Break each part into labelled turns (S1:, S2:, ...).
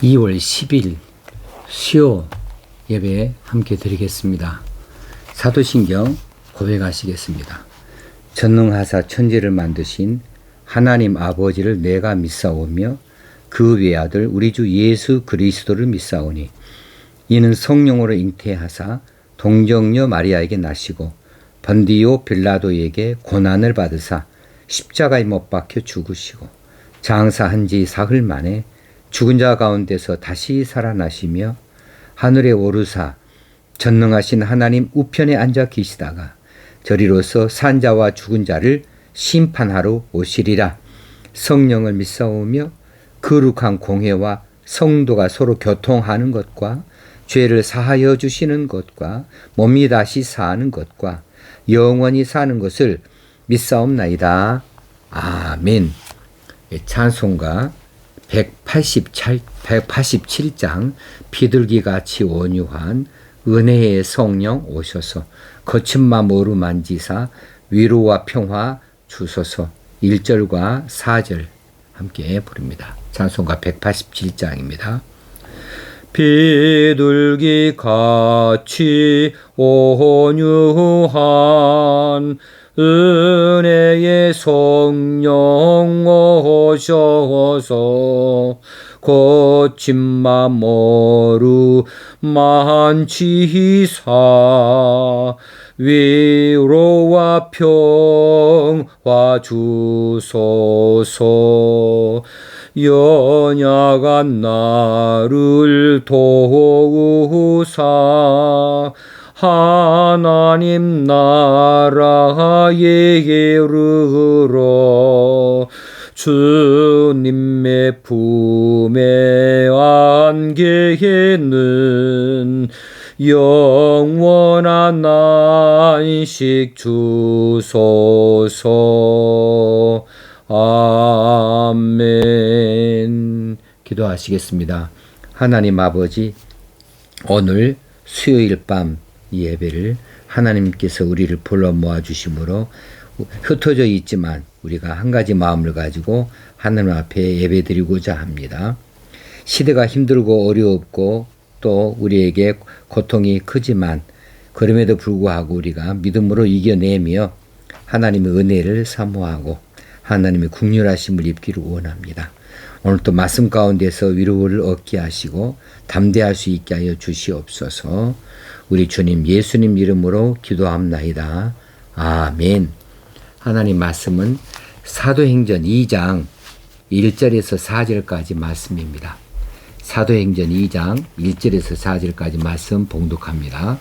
S1: 2월 10일 수요 예배 함께 드리겠습니다. 사도신경 고백하시겠습니다. 전능하사 천지를 만드신 하나님 아버지를 내가 믿사오며 그 외아들 우리 주 예수 그리스도를 믿사오니 이는 성령으로 잉태하사 동정녀 마리아에게 나시고 번디오 빌라도에게 고난을 받으사 십자가에 못 박혀 죽으시고 장사한 지 사흘 만에 죽은 자 가운데서 다시 살아나시며 하늘에 오르사 전능하신 하나님 우편에 앉아 계시다가 저리로서 산 자와 죽은 자를 심판하러 오시리라. 성령을 믿사오며 거룩한 공회와 성도가 서로 교통하는 것과 죄를 사하여 주시는 것과 몸이 다시 사는 것과 영원히 사는 것을 믿사옵나이다. 아멘. 찬송가 187장 비둘기같이 온유한 은혜의 성령 오셔서 거친 맘 어루만지사 위로와 평화 주소서 1절과 4절 함께 부릅니다. 찬송가 187장입니다. 비둘기같이 온유한 은혜의 성령 오셔서 거친 맘 어루만지사 위로와 평화 주소서. 연약한 나를 도우사 하나님 나라에 이르러 주님의 품에 안기는 영원한 안식 주소서. 아멘. 기도하시겠습니다. 하나님 아버지, 오늘 수요일 밤 예배를 하나님께서 우리를 불러 모아주심으로 흩어져 있지만 우리가 한 가지 마음을 가지고 하나님 앞에 예배드리고자 합니다. 시대가 힘들고 어렵고 또 우리에게 고통이 크지만 그럼에도 불구하고 우리가 믿음으로 이겨내며 하나님의 은혜를 사모하고 하나님의 긍휼하심을 입기를 원합니다. 오늘도 말씀 가운데서 위로를 얻게 하시고 담대할 수 있게 하여 주시옵소서. 우리 주님 예수님 이름으로 기도합나이다. 아멘. 하나님 말씀은 사도행전 2장 1절에서 4절까지 말씀입니다. 사도행전 2장 1절에서 4절까지 말씀 봉독합니다.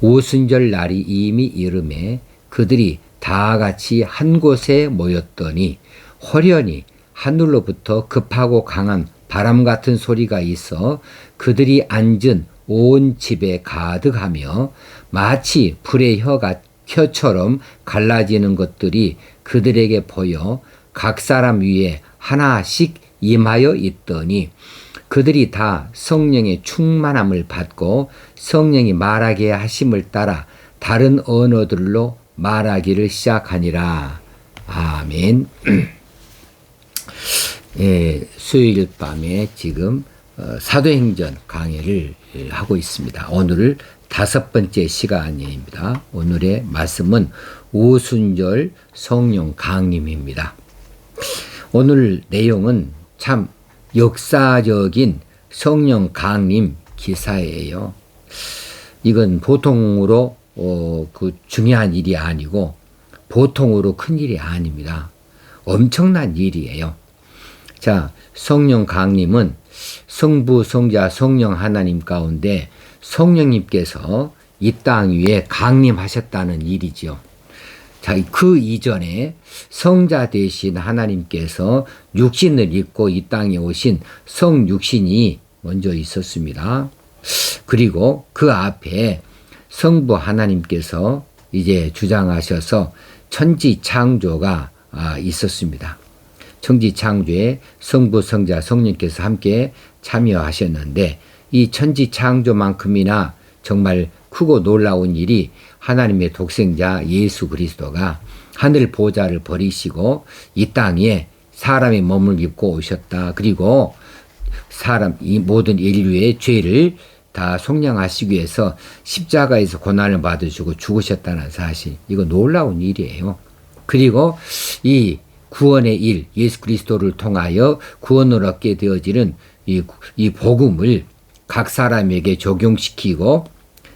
S1: 오순절 날이 이미 이름에 그들이 다 같이 한 곳에 모였더니 호련히 하늘로부터 급하고 강한 바람 같은 소리가 있어 그들이 앉은 온 집에 가득하며 마치 불의 혀처럼 갈라지는 것들이 그들에게 보여 각 사람 위에 하나씩 임하여 있더니 그들이 다 성령의 충만함을 받고 성령이 말하게 하심을 따라 다른 언어들로 말하기를 시작하니라. 아멘. 예, 수요일 밤에 지금 사도행전 강해를 하고 있습니다. 오늘 5번째 시간입니다. 오늘의 말씀은 오순절 성령 강림입니다. 오늘 내용은 참 역사적인 성령 강림 기사예요. 이건 보통으로 중요한 일이 아니고 보통으로 큰 일이 아닙니다. 엄청난 일이에요. 자, 성령 강림은 성부, 성자, 성령 하나님 가운데 성령님께서 이 땅 위에 강림하셨다는 일이죠. 자, 그 이전에 성자 되신 하나님께서 육신을 입고 이 땅에 오신 성육신이 먼저 있었습니다. 그리고 그 앞에 성부 하나님께서 이제 주장하셔서 천지 창조가 있었습니다. 천지 창조에 성부, 성자, 성령께서 함께 참여하셨는데 이 천지 창조만큼이나 정말 크고 놀라운 일이 하나님의 독생자 예수 그리스도가 하늘 보좌를 버리시고 이 땅에 사람의 몸을 입고 오셨다. 그리고 이 모든 인류의 죄를 다 속량하시기 위해서 십자가에서 고난을 받으시고 죽으셨다는 사실, 이거 놀라운 일이에요. 그리고 이 구원의 일, 예수 그리스도를 통하여 구원을 얻게 되어지는 이 복음을 각 사람에게 적용시키고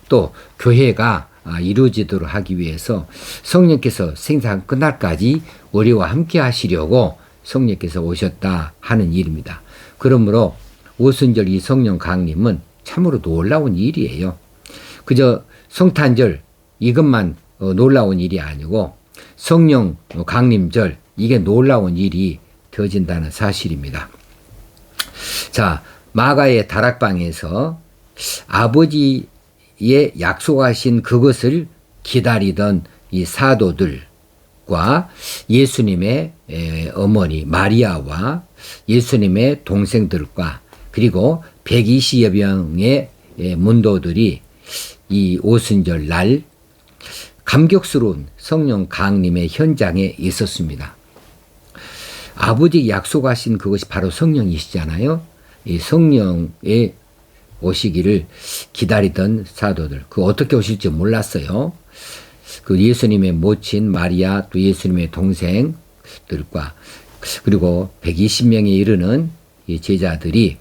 S1: 또 교회가 이루어지도록 하기 위해서 성령께서 생산 끝날까지 우리와 함께 하시려고 성령께서 오셨다 하는 일입니다. 그러므로 오순절 이 성령 강림은 참으로 놀라운 일이에요. 그저 성탄절 이것만 놀라운 일이 아니고 성령 강림절, 이게 놀라운 일이 되어진다는 사실입니다. 자, 마가의 다락방에서 아버지의 약속하신 그것을 기다리던 이 사도들과 예수님의 어머니 마리아와 예수님의 동생들과 그리고 120여 명의 문도들이 이 오순절 날 감격스러운 성령 강림의 현장에 있었습니다. 아버지 약속하신 그것이 바로 성령이시잖아요. 이 성령의 오시기를 기다리던 사도들, 그 어떻게 오실지 몰랐어요. 그 예수님의 모친 마리아, 또 예수님의 동생들과 그리고 120명에 이르는 이 제자들이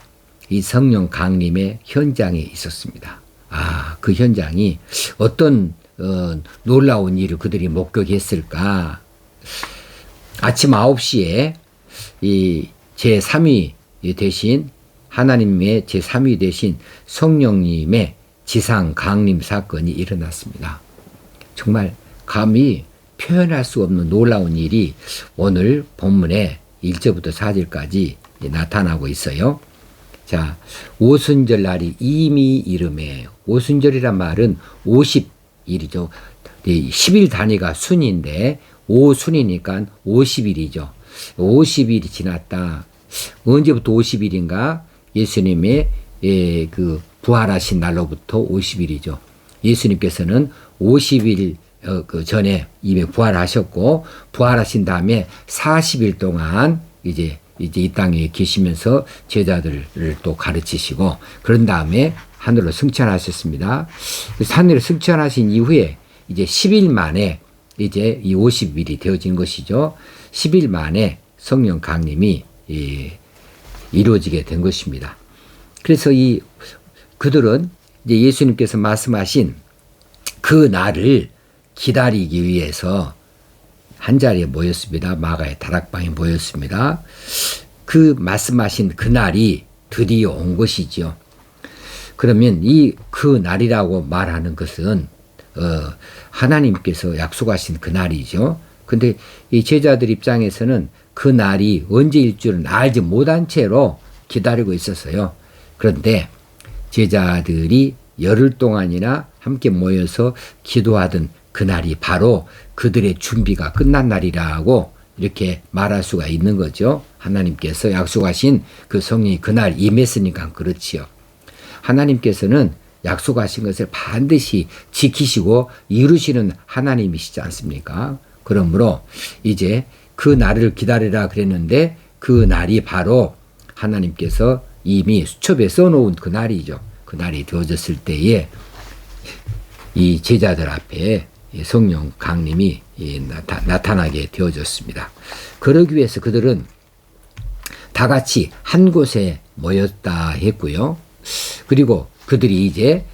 S1: 이 성령 강림의 현장에 있었습니다. 그 현장이 어떤 놀라운 일을 그들이 목격했을까? 아침 9시에 이 제3위 대신 하나님의 제3위 대신 성령님의 지상 강림 사건이 일어났습니다. 정말 감히 표현할 수 없는 놀라운 일이 오늘 본문에 1절부터 4절까지 나타나고 있어요. 자, 오순절 날이 이미 이름에, 오순절이란 말은 50일이죠. 10일 단위가 순인데 5순이니까 50일이죠. 50일이 지났다. 언제부터 50일인가? 예수님의 그 부활하신 날로부터 50일이죠. 예수님께서는 50일 그 전에 이미 부활하셨고 부활하신 다음에 40일 동안 이제 이 땅에 계시면서 제자들을 또 가르치시고 그런 다음에 하늘로 승천하셨습니다. 하늘로 승천하신 이후에 이제 10일 만에 이제 이 50일이 되어진 것이죠. 10일 만에 성령 강림이 이루어지게 된 것입니다. 그래서 그들은 이제 예수님께서 말씀하신 그 날을 기다리기 위해서 한 자리에 모였습니다. 마가의 다락방에 모였습니다. 그 말씀하신 그 날이 드디어 온 것이죠. 그러면 그 날이라고 말하는 것은 하나님께서 약속하신 그 날이죠. 근데 이 제자들 입장에서는 그 날이 언제일 줄은 알지 못한 채로 기다리고 있었어요. 그런데 제자들이 열흘 동안이나 함께 모여서 기도하던 그 날이 바로 그들의 준비가 끝난 날이라고 이렇게 말할 수가 있는 거죠. 하나님께서 약속하신 그 성령이 그날 임했으니까 그렇지요. 하나님께서는 약속하신 것을 반드시 지키시고 이루시는 하나님이시지 않습니까? 그러므로 이제 그 날을 기다리라 그랬는데 그 날이 바로 하나님께서 이미 수첩에 써놓은 그 날이죠. 그 날이 되어졌을 때에 이 제자들 앞에 성령 강림이 나타나게 되어졌습니다. 그러기 위해서 그들은 다 같이 한 곳에 모였다 했고요. 그리고 그들이 이제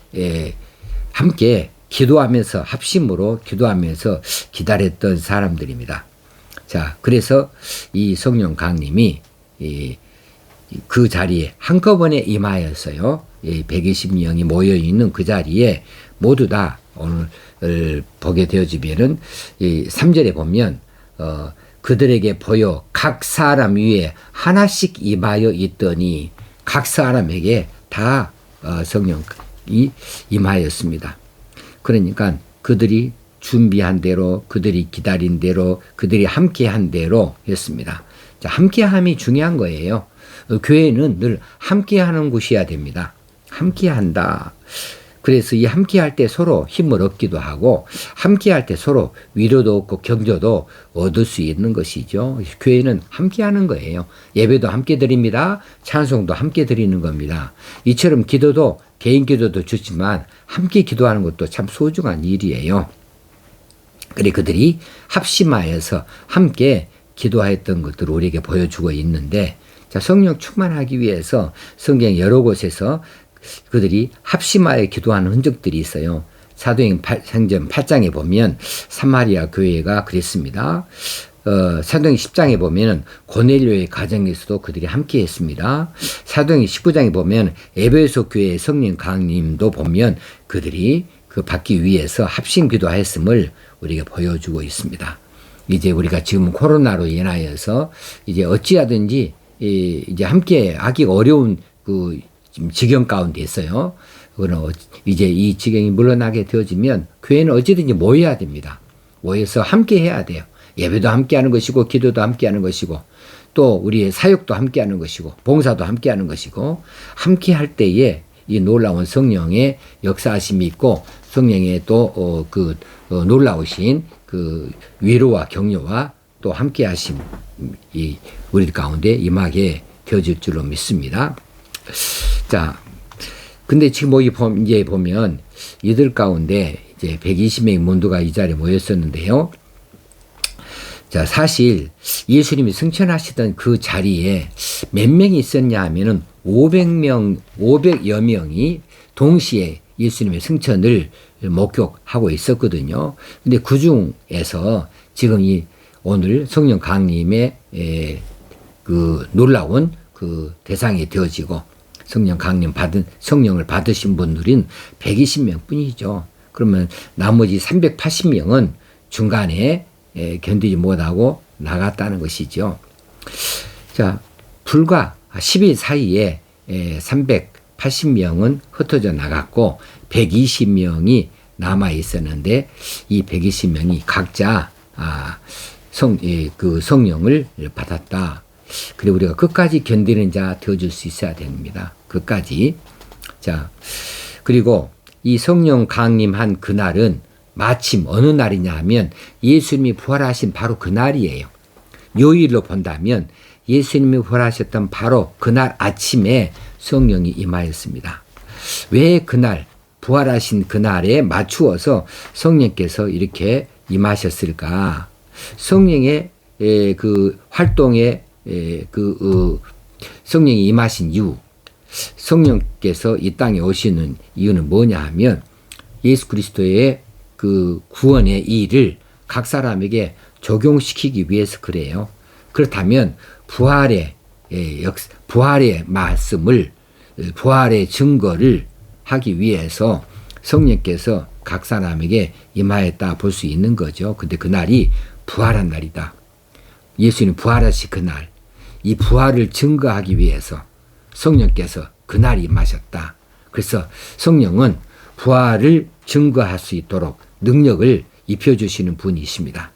S1: 함께 기도하면서 합심으로 기도하면서 기다렸던 사람들입니다. 자, 그래서 이 성령 강림이 그 자리에 한꺼번에 임하였어요. 120명이 모여 있는 그 자리에 모두 다 오늘 보게 되어지면은 3절에 보면 그들에게 보여 각 사람 위에 하나씩 임하여 있더니 각 사람에게 다 성령이 임하였습니다. 그러니까 그들이 준비한 대로, 그들이 기다린 대로, 그들이 함께한 대로 했습니다. 자, 함께함이 중요한 거예요. 교회는 늘 함께하는 곳이어야 됩니다. 함께한다. 그래서 이 함께할 때 서로 힘을 얻기도 하고 함께할 때 서로 위로도 얻고 격려도 얻을 수 있는 것이죠. 교회는 함께하는 거예요. 예배도 함께 드립니다. 찬송도 함께 드리는 겁니다. 이처럼 기도도 개인 기도도 좋지만 함께 기도하는 것도 참 소중한 일이에요. 그래 그들이 합심하여서 함께 기도했던 것들을 우리에게 보여주고 있는데, 자, 성령 충만하기 위해서 성경 여러 곳에서 그들이 합심하여 기도하는 흔적들이 있어요. 사도행전 8장에 보면 사마리아 교회가 그랬습니다. 사도행 10장에 보면 고넬료의 가정에서도 그들이 함께 했습니다. 사도행 19장에 보면 에베소 교회의 성령 강림도 보면 그들이 그 받기 위해서 합심 기도하였음을 우리가 보여주고 있습니다. 이제 우리가 지금 코로나로 인하여서 이제 어찌하든지 이제 함께 하기가 어려운 그 지금 지경 가운데 있어요. 그러나 이제 이 지경이 물러나게 되어지면 교회는 어찌든지 모여야 됩니다. 모여서 함께 해야 돼요. 예배도 함께 하는 것이고 기도도 함께 하는 것이고 또 우리의 사역도 함께 하는 것이고 봉사도 함께 하는 것이고, 함께 할 때에 이 놀라운 성령의 역사하심이 있고 성령의 또 놀라우신 그 위로와 격려와 또 함께 하심이 우리 가운데 임하게 되어질 줄로 믿습니다. 자, 근데 지금 이제 보면 이들 가운데 이제 120명의 문도가 이 자리에 모였었는데요. 자, 사실 예수님이 승천하시던 그 자리에 몇 명이 있었냐 하면은 500여 명이 동시에 예수님의 승천을 목격하고 있었거든요. 근데 그 중에서 지금 이 오늘 성령 강림의 그 놀라운 그 대상이 되어지고 성령 강림 성령을 받으신 분들은 120명 뿐이죠. 그러면 나머지 380명은 중간에 견디지 못하고 나갔다는 것이죠. 자, 불과 10일 사이에 380명은 흩어져 나갔고 120명이 남아 있었는데 이 120명이 각자 그 성령을 받았다. 그리고 우리가 끝까지 견디는 자 되어줄 수 있어야 됩니다. 끝까지. 자, 그리고 이 성령 강림한 그날은 마침 어느 날이냐 하면 예수님이 부활하신 바로 그날이에요. 요일로 본다면 예수님이 부활하셨던 바로 그날 아침에 성령이 임하였습니다. 왜 그날 부활하신 그날에 맞추어서 성령께서 이렇게 임하셨을까? 성령의 그 활동에 성령이 임하신 이유, 성령께서 이 땅에 오시는 이유는 뭐냐 하면 예수 그리스도의 그 구원의 일을 각 사람에게 적용시키기 위해서 그래요. 그렇다면 부활의 말씀을, 부활의 증거를 하기 위해서 성령께서 각 사람에게 임하였다 볼 수 있는 거죠. 근데 그날이 부활한 날이다. 예수님 부활하신 그날, 이 부활을 증거하기 위해서 성령께서 그날 임하셨다. 그래서 성령은 부활을 증거할 수 있도록 능력을 입혀주시는 분이십니다.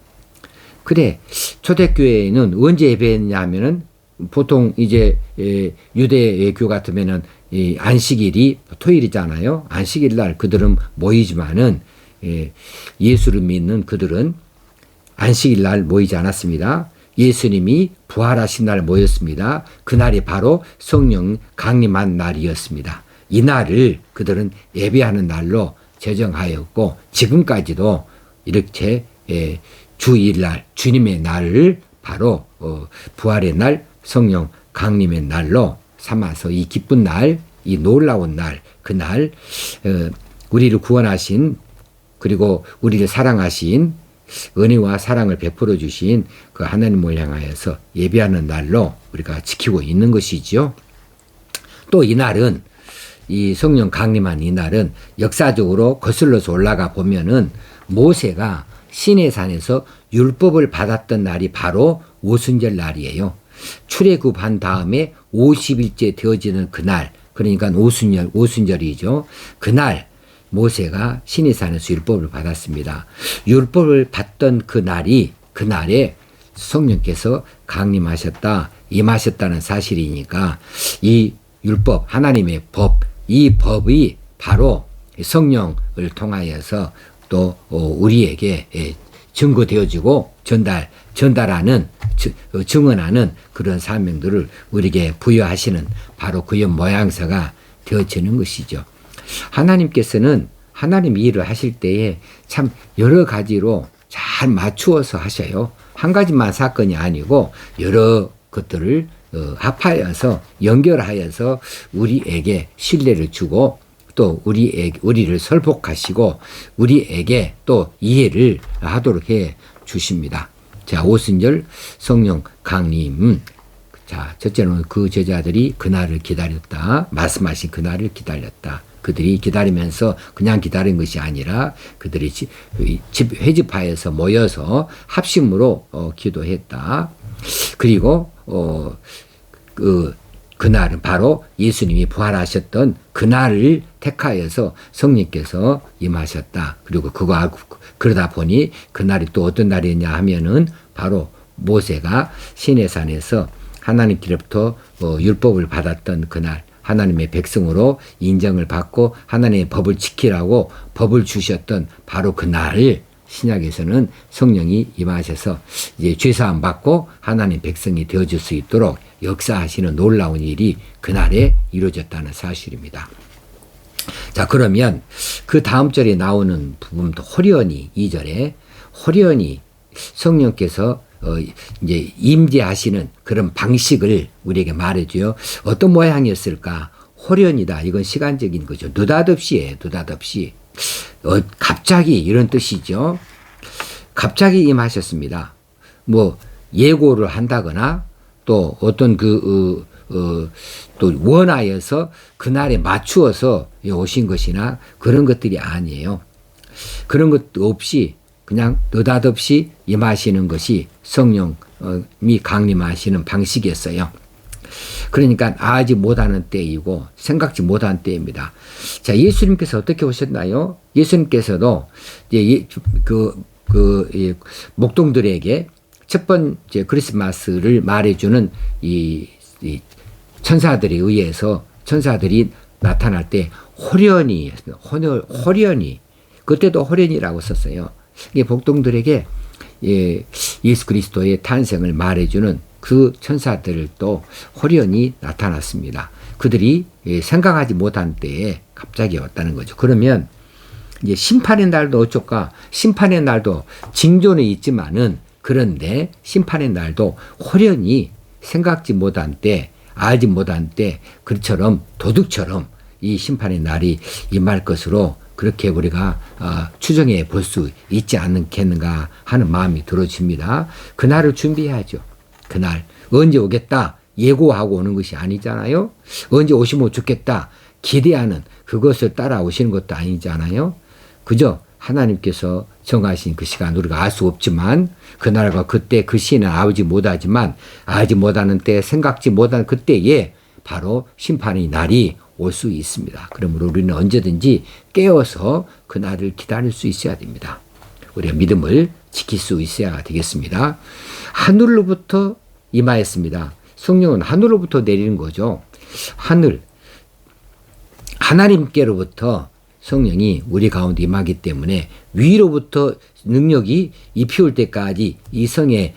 S1: 그래, 초대교회는 언제 예배했냐 하면은 보통 이제 유대교 같으면은 안식일이 토요일이잖아요. 안식일 날 그들은 모이지만은 예수를 믿는 그들은 안식일 날 모이지 않았습니다. 예수님이 부활하신 날 모였습니다. 그날이 바로 성령 강림한 날이었습니다. 이 날을 그들은 예배하는 날로 제정하였고 지금까지도 이렇게 주일날 주님의 날을 바로 부활의 날 성령 강림의 날로 삼아서 이 기쁜 날, 이 놀라운 날, 그날 우리를 구원하신 그리고 우리를 사랑하신 은혜와 사랑을 베풀어 주신 그 하나님을 향하여서 예배하는 날로 우리가 지키고 있는 것이죠. 또 이 날은 이 성령 강림한 이 날은 역사적으로 거슬러서 올라가 보면은 모세가 시내산에서 율법을 받았던 날이 바로 오순절 날이에요. 출애굽한 다음에 50일째 되어지는 그날, 그러니까 오순절이죠. 그날 모세가 시내산에서 율법을 받았습니다. 율법을 받던 그날에 성령께서 강림하셨다, 임하셨다는 사실이니까 이 율법, 하나님의 법, 이 법이 바로 성령을 통하여서 또 우리에게 증거되어지고 전달하는 증언하는 그런 사명들을 우리에게 부여하시는 바로 그의 모양새가 되어지는 것이죠. 하나님께서는 하나님 일을 하실 때에 참 여러 가지로 잘 맞추어서 하셔요. 한 가지만 사건이 아니고 여러 것들을 합하여서 연결하여서 우리에게 신뢰를 주고 또 우리를 설복하시고 우리에게 또 이해를 하도록 해 주십니다. 자, 오순절 성령 강림. 자, 첫째는 그 제자들이 그날을 기다렸다. 말씀하신 그날을 기다렸다. 그들이 기다리면서 그냥 기다린 것이 아니라 그들이 회집하여서 모여서 합심으로 기도했다. 그리고 그날은 바로 예수님이 부활하셨던 그날을 택하여서 성령께서 임하셨다. 그리고 그거 알고 그러다 보니 그날이 또 어떤 날이냐 하면은 바로 모세가 시내산에서 하나님께로부터 율법을 받았던 그날, 하나님의 백성으로 인정을 받고 하나님의 법을 지키라고 법을 주셨던 바로 그날을 신약에서는 성령이 임하셔서 이제 죄사함 받고 하나님 백성이 되어줄 수 있도록 역사하시는 놀라운 일이 그날에 이루어졌다는 사실입니다. 자, 그러면 그 다음 절에 나오는 부분도 호련히 2절에 호련히 성령께서 이제 임재하시는 그런 방식을 우리에게 말해줘요. 어떤 모양이었을까? 호련이다. 이건 시간적인 거죠. 느닷없이예요. 느닷없이. 갑자기 이런 뜻이죠. 갑자기 임하셨습니다. 뭐 예고를 한다거나 또 어떤 또 원하여서 그날에 맞추어서 오신 것이나 그런 것들이 아니에요. 그런 것도 없이 그냥 느닷없이 임하시는 것이 성령이 강림하시는 방식이었어요. 그러니까 알지 못하는 때이고 생각지 못한 때입니다. 자, 예수님께서 어떻게 오셨나요? 예수님께서도 이제 목동들에게 첫 번째 크리스마스를 말해주는 이 천사들에 의해서 천사들이 나타날 때 호련히 그때도 호련이라고 썼어요. 이게 복동들에게 예수 그리스도의 탄생을 말해주는 그 천사들도 호련히 나타났습니다. 그들이 생각하지 못한 때에 갑자기 왔다는 거죠. 그러면 이제 심판의 날도 어쩔까? 심판의 날도 징조는 있지만은 그런데 심판의 날도 호련히 생각지 못한 때, 알지 못한 때, 그처럼 도둑처럼 이 심판의 날이 임할 것으로 그렇게 우리가 추정해 볼 수 있지 않겠는가 하는 마음이 들어집니다. 그날을 준비해야죠. 그날 언제 오겠다 예고하고 오는 것이 아니잖아요. 언제 오시면 좋겠다 기대하는 그것을 따라오시는 것도 아니잖아요. 그저 하나님께서 정하신 그 시간 우리가 알 수 없지만 그날과 그때 그 시는 알지 못하지만 알지 못하는 때 생각지 못하는 그때에 바로 심판의 날이 올 수 있습니다. 그러므로 우리는 언제든지 깨어서 그날을 기다릴 수 있어야 됩니다. 우리가 믿음을 지킬 수 있어야 되겠습니다. 하늘로부터 임하였습니다. 성령은 하늘로부터 내리는 거죠. 하나님께로부터 성령이 우리 가운데 임하기 때문에 위로부터 능력이 입혀올 때까지 이 성에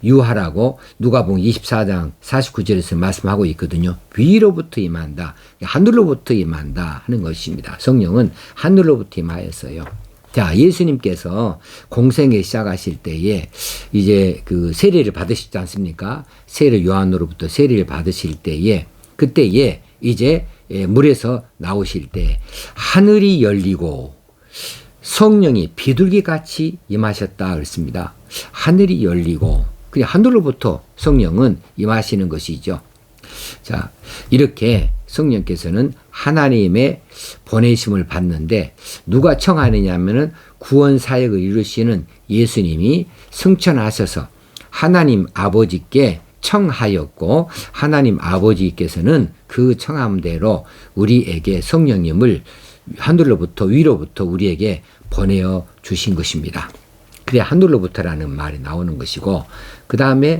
S1: 유하라고 누가복음 24장 49절에서 말씀하고 있거든요. 위로부터 임한다. 하늘로부터 임한다 하는 것입니다. 성령은 하늘로부터 임하였어요. 자, 예수님께서 공생에 시작하실 때에 이제 그 세례를 받으시지 않습니까? 세례 요한으로부터 세례를 받으실 때에 그때에 이제 물에서 나오실 때 하늘이 열리고 성령이 비둘기같이 임하셨다 그랬습니다. 하늘이 열리고 그냥 하늘로부터 성령은 임하시는 것이죠. 자, 이렇게 성령께서는 하나님의 보내심을 받는데 누가 청하느냐 하면은 구원 사역을 이루시는 예수님이 승천하셔서 하나님 아버지께 청하였고 하나님 아버지께서는 그 청함대로 우리에게 성령님을 하늘로부터 위로부터 우리에게 보내어 주신 것입니다. 그래 하늘로부터라는 말이 나오는 것이고 그 다음에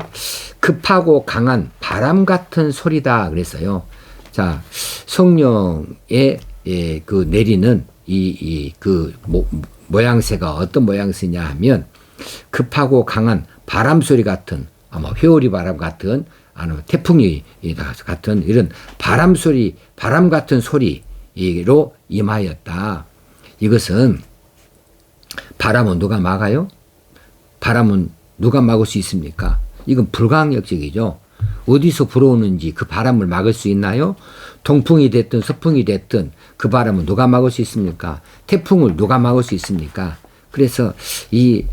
S1: 급하고 강한 바람 같은 소리다 그랬어요. 자, 성령의 그 내리는 그 모양새가 어떤 모양새냐 하면 급하고 강한 바람 소리 같은 아마 회오리 바람 같은 아니면 태풍이 같은 이런 바람 소리, 바람 같은 소리로 임하였다. 이것은 바람은 누가 막아요? 바람은 누가 막을 수 있습니까? 이건 불가항력적이죠. 어디서 불어오는지 그 바람을 막을 수 있나요? 동풍이 됐든 서풍이 됐든 그 바람은 누가 막을 수 있습니까? 태풍을 누가 막을 수 있습니까? 그래서 이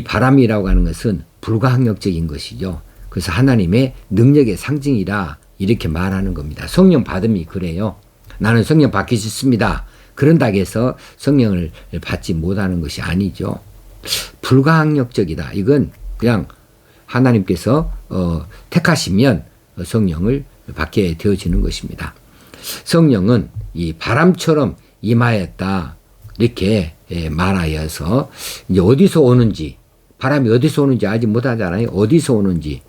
S1: 바람이라고 하는 것은 불가항력적인 것이죠. 그래서 하나님의 능력의 상징이라 이렇게 말하는 겁니다. 성령 받음이 그래요. 나는 성령 받기 싫습니다. 그런다고 해서 성령을 받지 못하는 것이 아니죠. 불가항력적이다. 이건 그냥 하나님께서 택하시면 성령을 받게 되어지는 것입니다. 성령은 이 바람처럼 임하였다. 이렇게 말하여서 이제 어디서 오는지, 바람이 어디서 오는지 알지 못하잖아요. 어디서 오는지.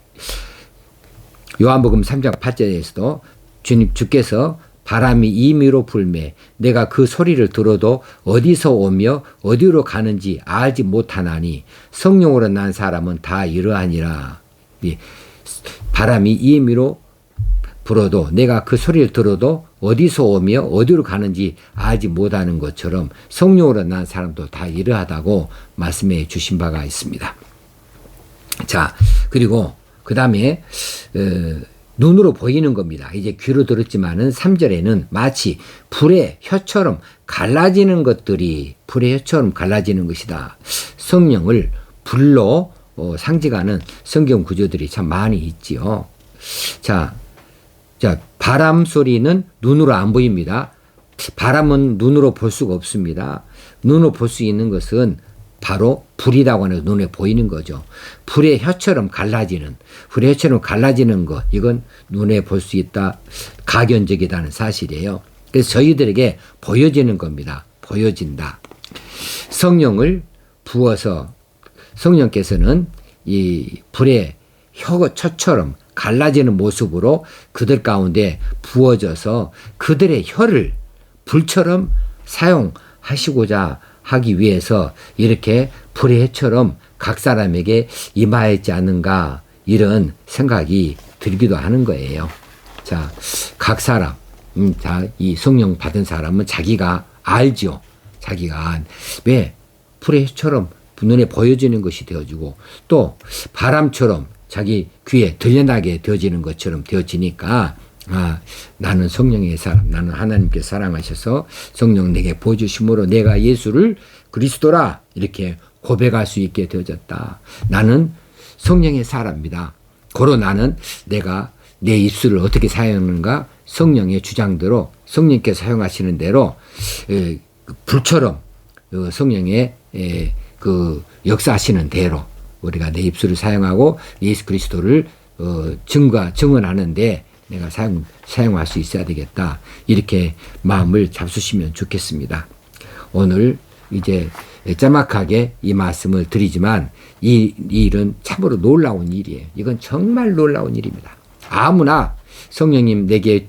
S1: 요한복음 3장 8절에서도 주께서 바람이 임의로 불매 내가 그 소리를 들어도 어디서 오며 어디로 가는지 알지 못하나니 성령으로 난 사람은 다 이러하니라. 바람이 임의로 불어도 내가 그 소리를 들어도 어디서 오며 어디로 가는지 알지 못하는 것처럼 성령으로 난 사람도 다 이러하다고 말씀해 주신 바가 있습니다. 자, 그리고 그 다음에 눈으로 보이는 겁니다. 이제 귀로 들었지만은 3절에는 마치 불의 혀처럼 갈라지는 것들이 불의 혀처럼 갈라지는 것이다. 성령을 불로 상징하는 성경 구조들이 참 많이 있지요. 자, 바람 소리는 눈으로 안 보입니다. 바람은 눈으로 볼 수가 없습니다. 눈으로 볼 수 있는 것은 바로 불이라고 하는 눈에 보이는 거죠. 불의 혀처럼 갈라지는 것, 이건 눈에 볼 수 있다. 가견적이다는 사실이에요. 그래서 저희들에게 보여지는 겁니다. 보여진다. 성령을 부어서 성령께서는 이 불의 혀처럼 갈라지는 모습으로 그들 가운데 부어져서 그들의 혀를 불처럼 사용하시고자 하기 위해서 이렇게 불의 해처럼 각 사람에게 임하였지 않는가 이런 생각이 들기도 하는 거예요. 자, 각 사람, 이 성령 받은 사람은 자기가 알죠. 자기가 왜 불의 해처럼 눈에 보여지는 것이 되어지고 또 바람처럼 자기 귀에 들려나게 되어지는 것처럼 되어지니까 나는 성령의 사람, 나는 하나님께 사랑하셔서 성령 내게 보여주심으로 내가 예수를 그리스도라 이렇게 고백할 수 있게 되어졌다. 나는 성령의 사람입니다. 고로 나는 내가 내 입술을 어떻게 사용하는가 성령의 주장대로 성령께서 사용하시는 대로 불처럼 성령의 그 역사하시는 대로 우리가 내 입술을 사용하고 예수 그리스도를 증언하는데 내가 사용할 수 있어야 되겠다. 이렇게 마음을 잡수시면 좋겠습니다. 오늘 이제 짤막하게 이 말씀을 드리지만 이 일은 참으로 놀라운 일이에요. 이건 정말 놀라운 일입니다. 아무나 성령님 내게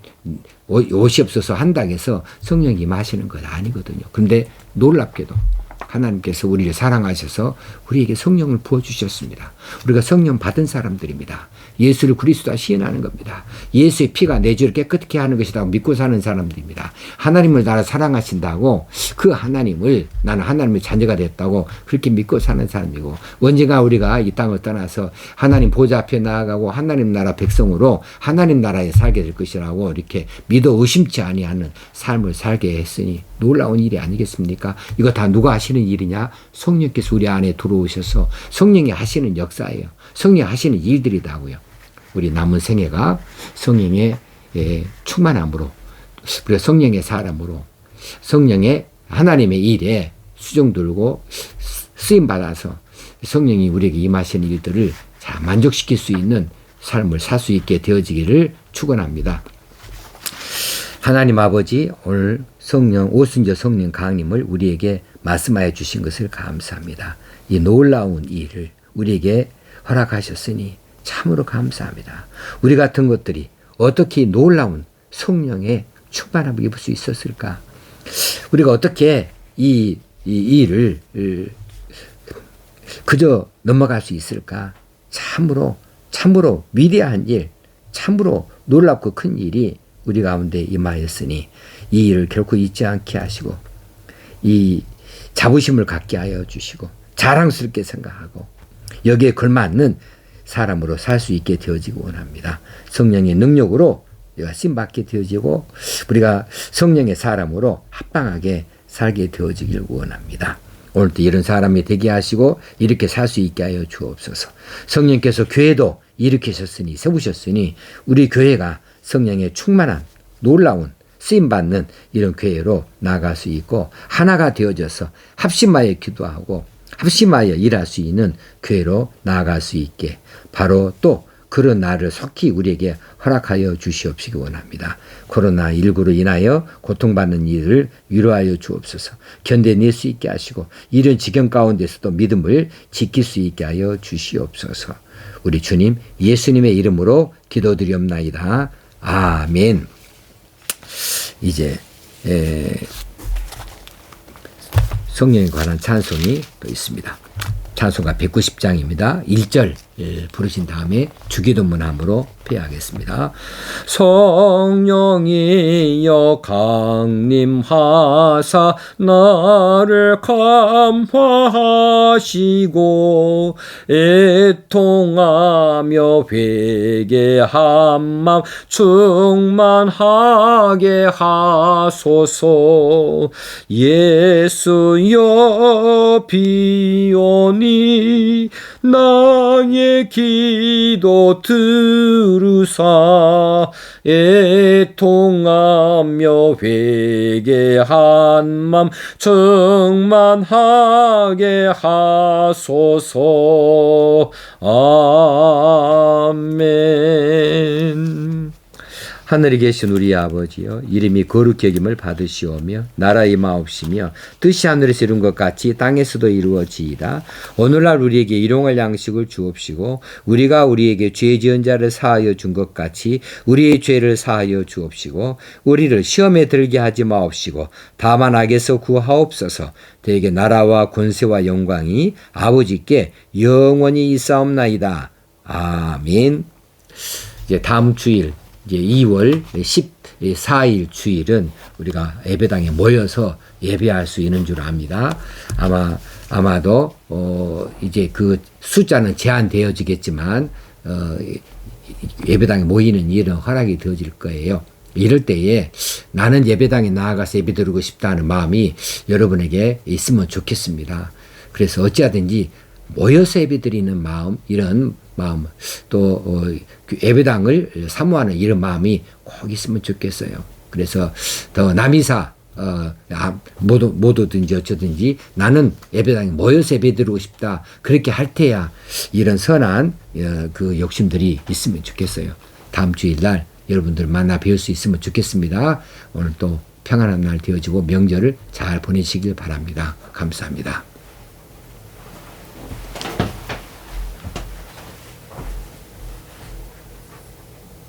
S1: 오시옵소서 한다고 해서 성령이 임하시는 건 아니거든요. 그런데 놀랍게도 하나님께서 우리를 사랑하셔서 우리에게 성령을 부어주셨습니다. 우리가 성령 받은 사람들입니다. 예수를 그리스도와 시인하는 겁니다. 예수의 피가 내 죄를 깨끗게 하는 것이라고 믿고 사는 사람들입니다. 하나님을 나를 사랑하신다고 그 하나님을 나는 하나님의 자녀가 됐다고 그렇게 믿고 사는 사람이고 언젠가 우리가 이 땅을 떠나서 하나님 보좌 앞에 나아가고 하나님 나라 백성으로 하나님 나라에 살게 될 것이라고 이렇게 믿어 의심치 아니하는 삶을 살게 했으니 놀라운 일이 아니겠습니까? 이거 다 누가 하시는 일이냐? 성령께서 우리 안에 들어오셔서 성령이 하시는 역사예요. 성령이 하시는 일들이다고요. 우리 남은 생애가 성령의 충만함으로 그리고 성령의 사람으로 성령의 하나님의 일에 수종 들고 쓰임 받아서 성령이 우리에게 임하시는 일들을 잘 만족시킬 수 있는 삶을 살 수 있게 되어지기를 축원합니다. 하나님 아버지 오늘 성령 오순절 성령 강림을 우리에게 말씀하여 주신 것을 감사합니다. 이 놀라운 일을 우리에게 허락하셨으니 참으로 감사합니다. 우리 같은 것들이 어떻게 놀라운 성령의 충만함을 입을 수 있었을까? 우리가 어떻게 이 일을 그저 넘어갈 수 있을까? 참으로 위대한 일, 참으로 놀랍고 큰 일이 우리 가운데 임하였으니 이 일을 결코 잊지 않게 하시고 이 자부심을 갖게 하여 주시고 자랑스럽게 생각하고 여기에 걸맞는 사람으로 살 수 있게 되어지고 원합니다. 성령의 능력으로 우리가 쓰임받게 되어지고 우리가 성령의 사람으로 합당하게 살게 되어지길 원합니다. 오늘도 이런 사람이 되게 하시고 이렇게 살 수 있게 하여 주옵소서. 성령께서 교회도 일으키셨으니 세우셨으니 우리 교회가 성령의 충만한 놀라운 쓰임받는 이런 교회로 나아갈 수 있고 하나가 되어져서 합심하여 기도하고 합심하여 일할 수 있는 교회로 나아갈 수 있게 바로 또 그런 날을 속히 우리에게 허락하여 주시옵시기 원합니다. 코로나19로 인하여 고통받는 이들을 위로하여 주옵소서. 견뎌낼 수 있게 하시고 이런 지경 가운데서도 믿음을 지킬 수 있게 하여 주시옵소서. 우리 주님 예수님의 이름으로 기도드리옵나이다. 아멘. 이제 성령에 관한 찬송이 또 있습니다. 찬송가 190장입니다. 1절 부르신 다음에 주기도문함으로 폐하겠습니다. 성령이여 강림하사 나를 감화하시고 애통하며 회개한 맘 충만하게 하소서. 예수여 비오니 나의 기도 들으사 애통하며 회개한 맘 충만하게 하소서. 아멘. 하늘에 계신 우리 아버지여 이름이 거룩히 여김을 받으시오며 나라 임하옵시며 뜻이 하늘에서 이룬 것 같이 땅에서도 이루어지이다. 오늘날 우리에게 일용할 양식을 주옵시고 우리가 우리에게 죄 지은 자를 사하여 준 것 같이 우리의 죄를 사하여 주옵시고 우리를 시험에 들게 하지 마옵시고 다만 악에서 구하옵소서. 대개 나라와 권세와 영광이 아버지께 영원히 있사옵나이다. 아멘. 이제 다음 주일 이제 2월 14일 주일은 우리가 예배당에 모여서 예배할 수 있는 줄 압니다. 아마도 이제 그 숫자는 제한되어지겠지만 예배당에 모이는 일은 허락이 되어질 거예요. 이럴 때에 나는 예배당에 나아가서 예배드리고 싶다는 마음이 여러분에게 있으면 좋겠습니다. 그래서 어찌하든지 모여서 예배드리는 마음, 이런 마음, 또 예배당을 사모하는 이런 마음이 꼭 있으면 좋겠어요. 그래서 더 남이사 뭐든지 어쩌든지 나는 예배당에 모여서 예배드리고 싶다, 그렇게 할 때야 이런 선한 그 욕심들이 있으면 좋겠어요. 다음 주일날 여러분들 만나 뵐 수 있으면 좋겠습니다. 오늘 또 평안한 날 되어지고 명절을 잘 보내시길 바랍니다. 감사합니다.